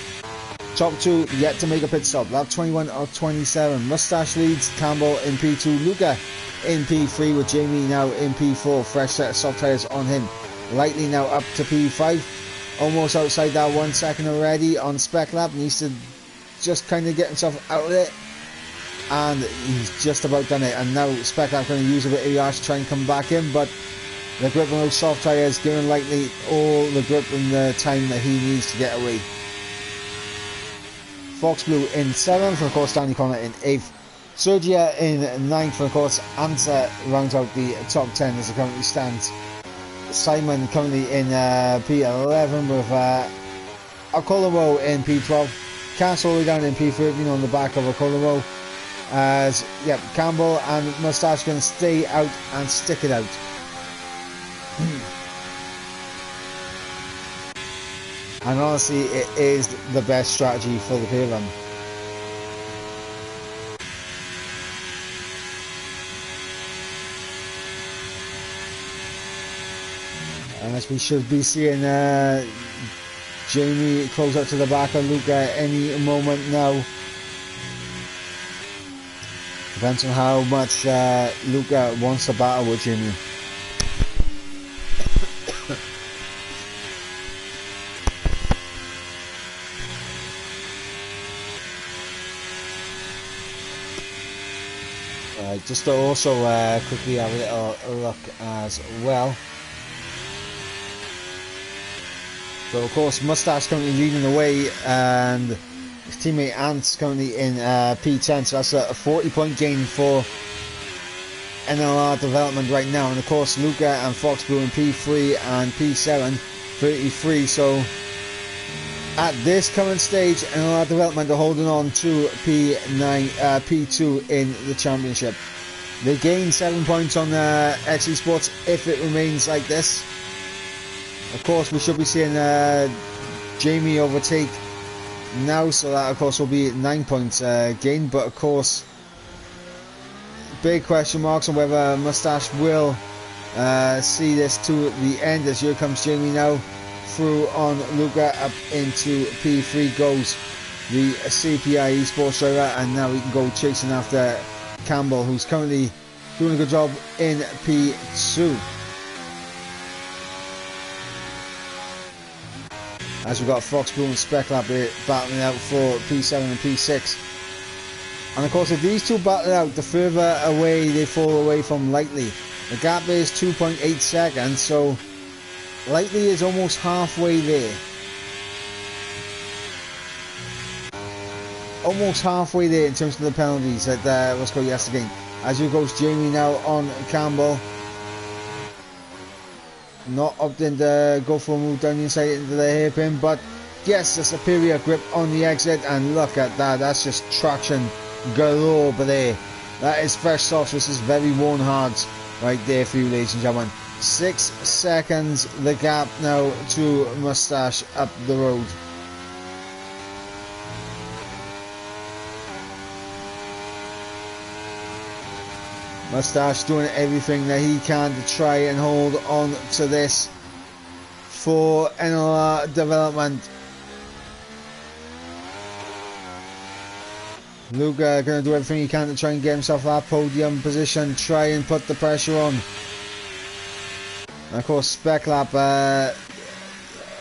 Top two yet to make a pit stop. Lap 21 or 27. Mustache leads, Campbell in P2, Luca in P3 with Jamie now in P4. Fresh set of soft tyres on him. Lightly now up to P5. Almost outside that 1 second already on Spec Lab. Needs to just kind of get himself out of it. And he's just about done it, and now Spec Lab going to use a bit of yash to try and come back in, but the grip on those soft tyres giving Lightly all the grip and the time that he needs to get away. Fox Blue in 7th, and of course Danny Connor in 8th. Sergia in 9th, and of course Ansa rounds out the top 10 as it currently stands. Simon currently in P11 with Akolamo in P12. Cass all the way down in P13 on the back of a Colorado. As yep, Campbell and Moustache going to stay out and stick it out. And honestly, it is the best strategy for the pair of them. And as we should be seeing Jamie close out to the back of Luca any moment now. Depends on how much Luca wants to battle with Jamie. Just to also quickly have a little look as well. So of course Moustache currently leading the way, and his teammate Ant's currently in P10, so that's a 40-point gain for NLR development right now. And of course Luca and Fox Blue in P3 and P7, 33. So at this current stage, NLR development are holding on to P2 in the championship. They gain 7 points on ORT Esports if it remains like this. Of course, we should be seeing Jamie overtake now, so that of course will be 9 points gain. But of course, big question marks on whether Moustache will see this to the end, as here comes Jamie now. Through on Luca, up into P3 goes the CPI Esports driver, and now we can go chasing after Campbell, who's currently doing a good job in P2. As we've got Fox Blue and Speclap battling out for P7 and P6. And of course, if these two battle out, the further away they fall away from Lightly. The gap is 2.8 seconds, so Lightly is almost halfway there. Almost halfway there in terms of the penalties that Roscoe has to gain. As here goes Jamie now on Campbell. Not opting to go for a move down the inside into the hairpin, but yes, a superior grip on the exit, and look at that, that's just traction galore over there. That is fresh softs, this is very worn hards right there for you, ladies and gentlemen. 6 seconds the gap now to Moustache up the road. Moustache doing everything that he can to try and hold on to this for NLR development. Luca going to do everything he can to try and get himself that podium position, try and put the pressure on. And of course Speclap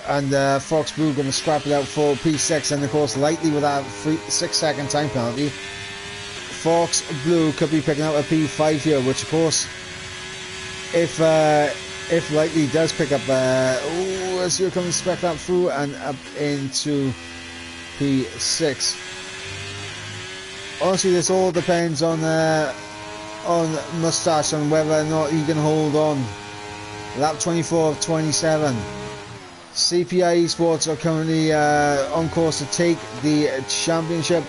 and Fox Blue going to scrap it out for P6, and of course Lightly with that 6 second time penalty. Fox Blue could be picking up a P5 here, which of course, if Lightly does pick up, as here comes Speclap through and up into P6. Honestly, this all depends on Moustache, on whether or not he can hold on. Lap 24 of 27. CPI Esports are currently on course to take the championship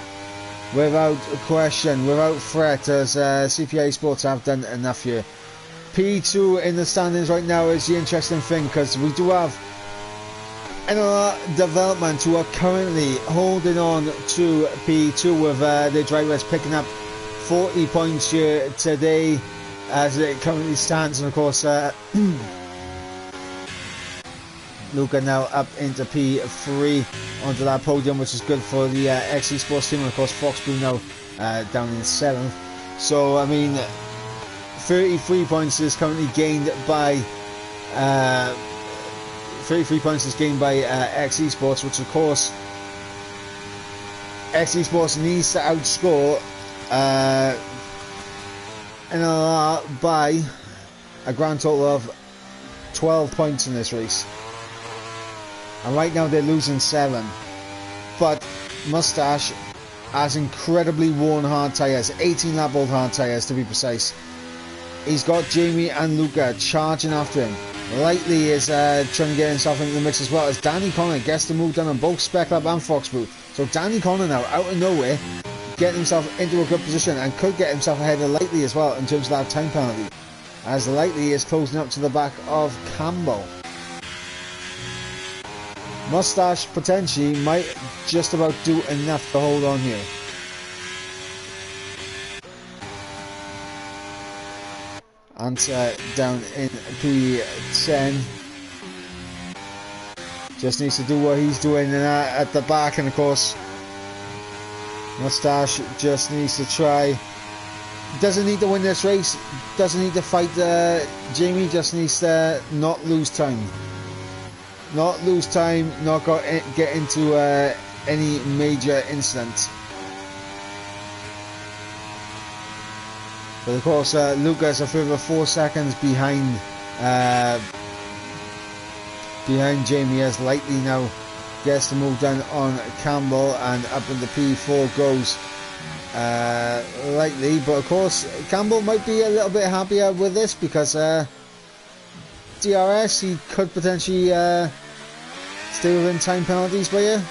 without question, without threat, as CPI Esports have done enough here. P2 in the standings right now is the interesting thing, because we do have NLR Development who are currently holding on to P2 with their drivers picking up 40 points here today as it currently stands. And of course Luca now up into P3 onto that podium, which is good for the ORT Esports team. And of course Fox Blue now down in 7th. So I mean, 33 points is currently gained by 33 points is gained by ORT Esports, which of course ORT Esports needs to outscore NLR by a grand total of 12 points in this race. And right now they're losing 7. But Moustache has incredibly worn hard tyres, 18 lap old hard tyres to be precise. He's got Jamie and Luca charging after him. Lightly is trying to get himself into the mix as well, as Danny Connor gets the move done on both Speclap and Fox Blue. So Danny Connor now, out of nowhere, getting himself into a good position and could get himself ahead of Lightly as well in terms of that time penalty, as Lightly is closing up to the back of Campbell. Mustache potentially might just about do enough to hold on here. Answer down in P10. Just needs to do what he's doing at the back, and of course Mustache just needs to try. Doesn't need to win this race, doesn't need to fight Jamie, just needs to not lose time. Not lose time, not get into any major incident. But of course, Lucas a further 4 seconds behind Jamie, as Lightly now gets to move down on Campbell, and up into P4 goes Lightly. But of course, Campbell might be a little bit happier with this, because DRS, he could potentially stay within time penalties by here.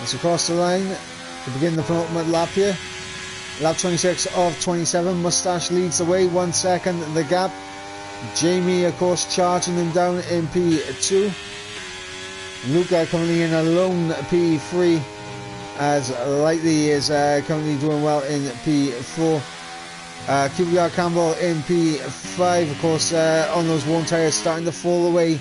It's across the line to begin the penultimate lap here. Lap 26 of 27. Mustache leads the way, 1 second the gap. Jamie, of course, charging him down in P2. Luca currently in a lone P3, as Lightly is currently doing well in P4. QBR Campbell in P5, of course, on those worn tyres, starting to fall away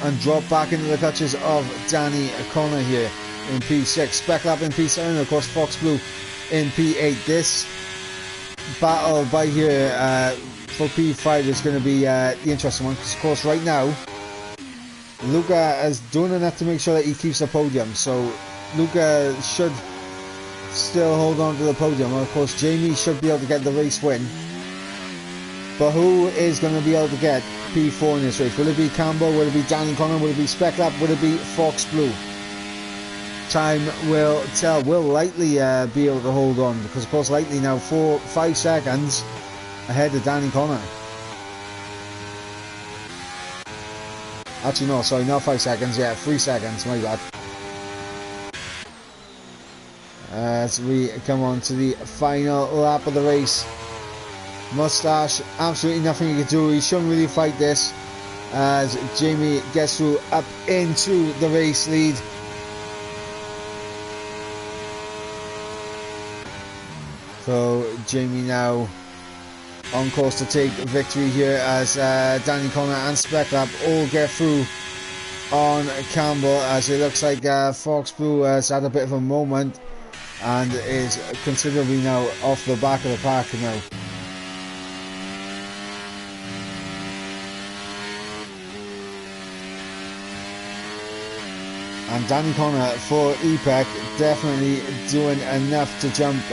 and drop back into the clutches of Danny Connor here in P6. Spec Lap in P7, of course, Fox Blue in P8. This battle by here for P5 is going to be the interesting one, because of course right now Luca is doing enough to make sure that he keeps the podium, so Luca should still hold on to the podium. Of course Jamie should be able to get the race win, but who is going to be able to get P4 in this race? Will it be Campbell? Will it be Danny Connor? Will it be Spec Lap? Will it be Fox Blue? Time will tell. Will Lightly be able to hold on? Because of course Lightly now 5 seconds ahead of Danny Connor. Actually no, sorry, not 5 seconds, yeah, 3 seconds, my bad. As we come on to the final lap of the race. Mustache, absolutely nothing he can do. He shouldn't really fight this, as Jamie gets through up into the race lead. So Jamie now on course to take victory here, as Danny Connor and Spec Lap all get through on Campbell, as it looks like Fox Blue has had a bit of a moment and is considerably now off the back of the pack now. And Danny Connor for EPEC definitely doing enough to jump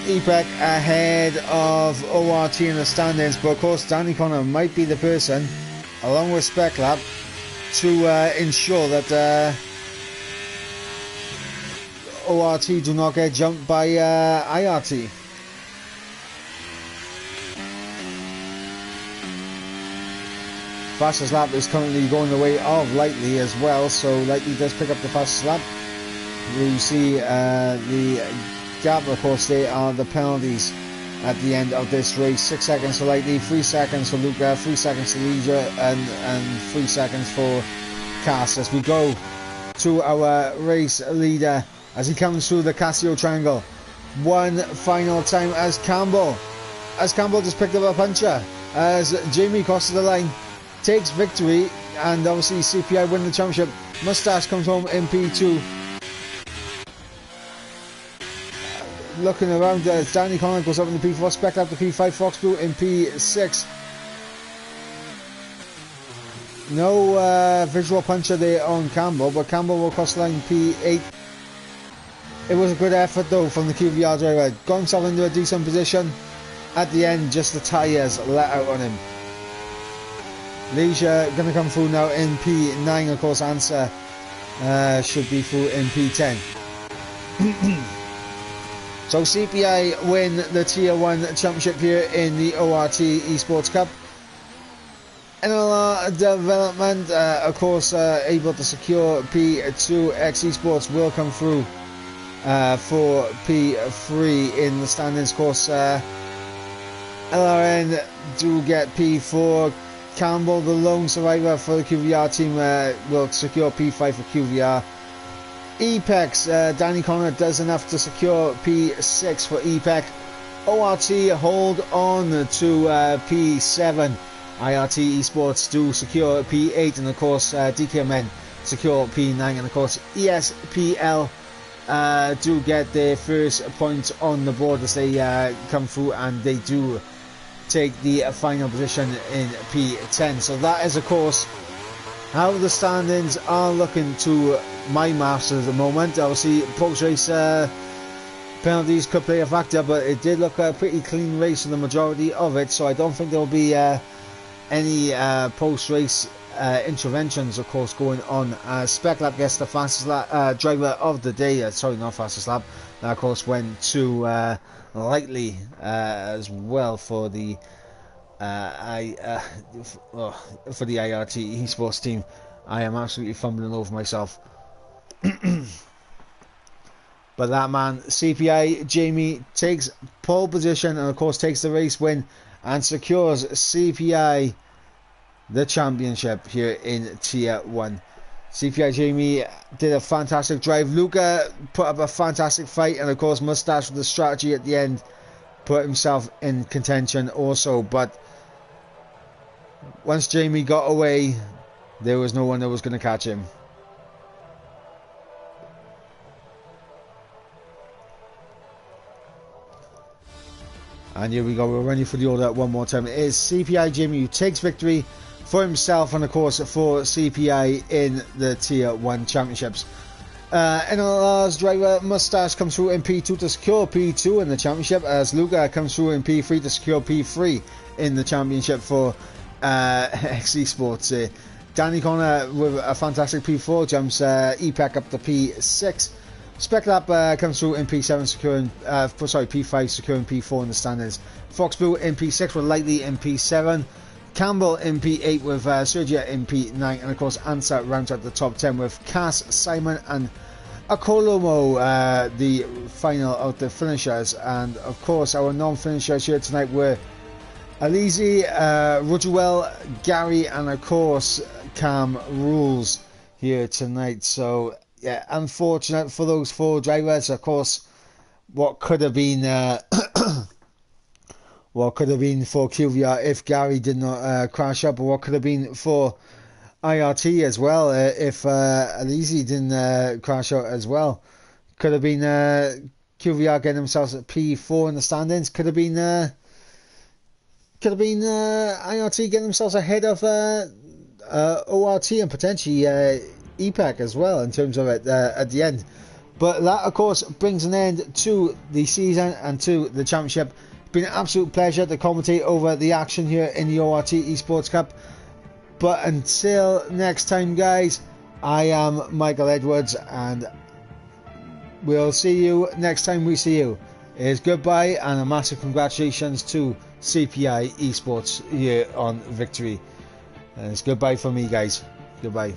EPEC ahead of ORT in the standings. But of course Danny Connor might be the person, along with Spec Lap, to ensure that ORT do not get jumped by IRT. Fastest lap is currently going the way of Lightly as well, so Lightly does pick up the fastest lap. You see the gap, of course, they are the penalties at the end of this race. 6 seconds for Lightly, 3 seconds for Luca, 3 seconds for Leisure, and 3 seconds for Cass, as we go to our race leader as he comes through the Casio Triangle. One final time as Campbell just picked up a puncher, as Jamie crosses the line, takes victory, and obviously CPI win the championship. Mustache comes home in P2. Looking around, Danny Connor goes up in the P4, Spec Lap to P5, Fox Blue in P6. No visual puncher there on Campbell, but Campbell will cross the line P8. It was a good effort though from the QVR driver. Got himself into a decent position. At the end, just the tyres let out on him. Leisure going to come through now in P9. Of course, Answer should be through in P10. So CPI win the Tier 1 Championship here in the ORT Esports Cup. NLR development, of course, able to secure P2. ORT Esports will come through for P3 in the standings. Of course, LRN do get P4. Campbell, the lone survivor for the QVR team, will secure P5 for QVR. EPEX, Danny Connor does enough to secure P6 for EPEC. ORT hold on to P7. IRT Esports do secure P8, and of course DKMN secure P9, and of course ESPL do get their first points on the board as they come through, and they do take the final position in P10. So that is of course how the standings are looking to my Masters at the moment. Obviously post-race penalties could play a factor, but it did look a pretty clean race for the majority of it, so I don't think there will be any post-race interventions, of course, going on. Spec Lab gets the fastest driver of the day. Sorry, not fastest lap. That, of course, went to Lightly as well for the for the IRT Esports team. I am absolutely fumbling over myself. But that man, CPI Jamie, takes pole position and of course takes the race win and secures CPI the championship here in Tier 1. CPI Jamie did a fantastic drive. Luca put up a fantastic fight, and of course Mustache with the strategy at the end put himself in contention also. But once Jamie got away, there was no one that was going to catch him. And here we go, we're running for the order one more time. It is CPI Jamie who takes victory for himself and of course for CPI in the Tier 1 Championships. NLR's driver Mustache comes through in P2 to secure P2 in the Championship, as Luca comes through in P3 to secure P3 in the Championship for ORT Esports. Danny Connor with a fantastic P4 jumps EPEC up to P6. Spec Lab comes through in P7 securing, P5 securing P4 in the standings. Fox Blue in P6 with Lightly in P7. Campbell in P8 with Sergia in P9, and of course Ansa rounds out the top 10 with Cass, Simon and Akolomo, the final of the finishers. And of course our non-finishers here tonight were Alizi, Rujuel, Gary, and of course Cam Rules here tonight. So yeah, unfortunate for those four drivers. Of course, what could have been what could have been for QVR if Gary did not crash up, or what could have been for IRT as well if Alizi didn't crash out as well. Could have been QVR getting themselves at P4 in the standings. Could have been IRT getting themselves ahead of ORT and potentially EPAC as well in terms of it at the end. But that of course brings an end to the season and to the championship. It's been an absolute pleasure to commentate over the action here in the ORT Esports Cup. But until next time guys, I am Michael Edwards and we'll see you next time we see you. It's goodbye and a massive congratulations to CPI Esports here on victory. And it's goodbye for me guys. Goodbye.